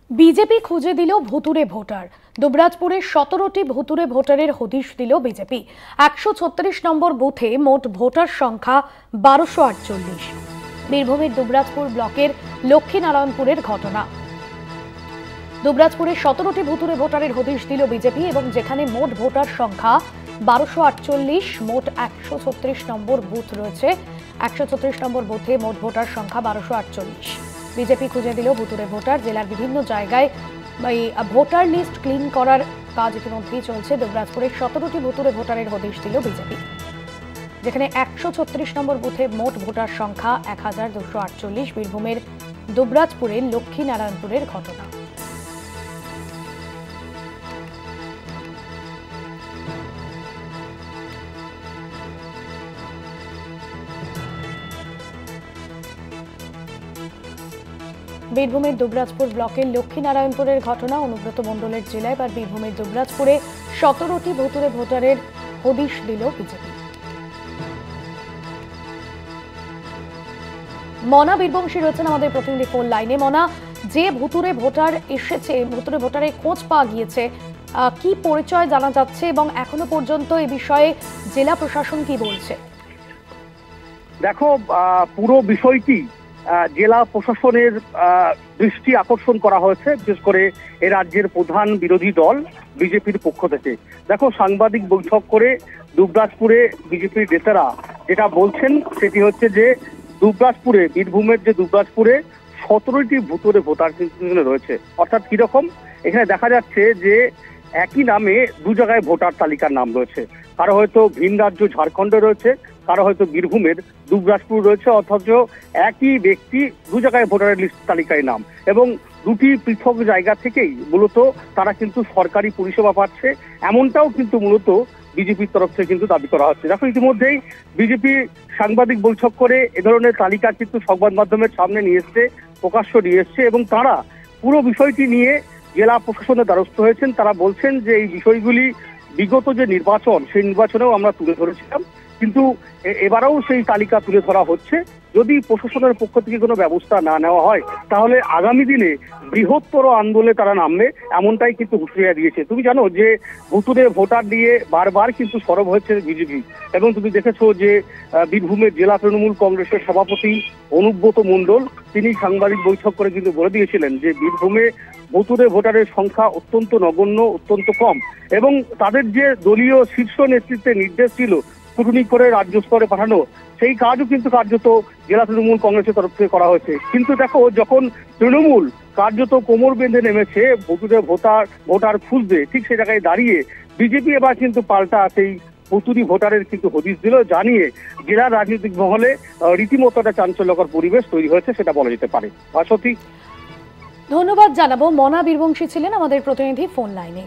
BJP খুঁজে দিল ভুতুরে ভোটার। দুবরাজপুরে 17টি ভুতুরে ভোটারের হদিশ দিল বিজেপি। 136 নম্বর বুথে মোট ভোটার সংখ্যা 1248। বীরভূমের দুবরাজপুর ব্লকের লক্ষ্মীনারায়ণপুরের ঘটনা। দুবরাজপুরে 17টি ভুতুরে ভোটারের হদিশ দিল বিজেপি এবং যেখানে মোট ভোটার সংখ্যা 1248, মোট 136 নম্বর বুথ রয়েছে। 136 নম্বর বুথে মোট ভোটার সংখ্যা 1248। বিজেপি খুঁজে দিল ভুতুরে ভোটার। জেলার বিভিন্ন জায়গায় ভোটার লিস্ট ক্লিন করার কাজ ইতিমধ্যেই চলছে। দুবরাজপুরে 17টি ভুতুরে ভোটারের হদিশ দিল বিজেপি, যেখানে 136 নম্বর বুথে মোট ভোটার সংখ্যা 1248। বীরভূমের দুবরাজপুরের লক্ষ্মীনারায়ণপুরের ঘটনা। বীরভূমের দুবরাজপুর ব্লকের লক্ষ্মীনারায়ণপুরের ঘটনা। অনুব্রত মণ্ডলের জেলায় এবার বীরভূমের দুবরাজপুরে 17টি ভুতুরে ভোটারের হদিশ দিল বিজেপি। মনা বীরবংশী রয়েছেন আমাদের প্রতিনিধি ফোন লাইনে। মনা, যে ভুতুরে ভোটার এসেছে, ভুতুরে ভোটারের খোঁজ পাওয়া গিয়েছে, কি পরিচয় জানা যাচ্ছে এবং এখনো পর্যন্ত এই বিষয়ে জেলা প্রশাসন কি বলছে? দেখো, পুরো বিষয়টি জেলা প্রশাসনের দৃষ্টি আকর্ষণ করা হয়েছে, বিশেষ করে এ রাজ্যের প্রধান বিরোধী দল বিজেপির পক্ষ থেকে। দেখো, সাংবাদিক বৈঠক করে দুবরাজপুরে বিজেপির নেতারা যেটা বলছেন সেটি হচ্ছে যে দুবরাজপুরে, বীরভূমের যে দুবরাজপুরে 17টি ভুতুরে ভোটার কিন্তু রয়েছে। অর্থাৎ কিরকম, এখানে দেখা যাচ্ছে যে একই নামে দু জায়গায় ভোটার তালিকার নাম রয়েছে। কারো হয়তো ভিন রাজ্য ঝাড়খণ্ডে রয়েছে, কারো হয়তো বীরভূমের দুবরাজপুর রয়েছে, অথচ একই ব্যক্তি দু জায়গায় ভোটারের লিস্ট তালিকায় নাম, এবং দুটি পৃথক জায়গা থেকেই মূলত তারা কিন্তু সরকারি পরিষেবা পাচ্ছে, এমনটাও কিন্তু মূলত বিজেপির তরফ থেকে কিন্তু দাবি করা হচ্ছে। দেখো, ইতিমধ্যেই বিজেপি সাংবাদিক বৈঠক করে এ ধরনের তালিকা কিন্তু সংবাদ মাধ্যমের সামনে নিয়ে এসছে, প্রকাশ্য নিয়ে এসছে, এবং তারা পুরো বিষয়টি নিয়ে জেলা প্রশাসনের দ্বারস্থ হয়েছেন। তারা বলছেন যে এই বিষয়গুলি বিগত যে নির্বাচন, সেই নির্বাচনেও আমরা তুলে ধরেছিলাম, কিন্তু এবারেও সেই তালিকা তুলে ধরা হচ্ছে। যদি প্রশাসনের পক্ষ থেকে কোনো ব্যবস্থা না নেওয়া হয় তাহলে আগামী দিনে বৃহত্তর আন্দোলনে তারা নামবে, এমনটাই কিন্তু হুঁশিয়ারি দিয়েছে। তুমি জানো যে ভুতুরে ভোটার নিয়ে বারবার কিন্তু সরব হয়েছে বিজেপি, এবং তুমি দেখেছো যে বীরভূমের জেলা তৃণমূল কংগ্রেসের সভাপতি অনুব্রত মণ্ডল তিনি সাংবাদিক বৈঠক করে কিন্তু বলে দিয়েছিলেন যে বীরভূমে ভুতুরে ভোটারের সংখ্যা অত্যন্ত নগণ্য, অত্যন্ত কম, এবং তাদের যে দলীয় শীর্ষ নেতৃত্বের নির্দেশ ছিল স্কুটনি করে রাজ্য স্তরে পাঠানো, সেই কাজও কিন্তু কার্যত জেলা তৃণমূল কংগ্রেসের তরফ থেকে করা হয়েছে। কিন্তু দেখো, যখন তৃণমূল কার্যত কোমর বেঁধে নেমেছে ভুতুরে ভোটার খুঁজতে, ঠিক সে জায়গায় দাঁড়িয়ে বিজেপি এবার কিন্তু পাল্টা সেই ভুতুরি ভোটারের কিন্তু হদিশ দিল, জানিয়ে জেলার রাজনৈতিক মহলে রীতিমতো একটা চাঞ্চল্যকর পরিবেশ তৈরি হয়েছে, সেটা বলা যেতে পারে। ভাস্বতী, ধন্যবাদ জানাবো। মনা বীরবংশী ছিলেন আমাদের প্রতিনিধি ফোন লাইনে।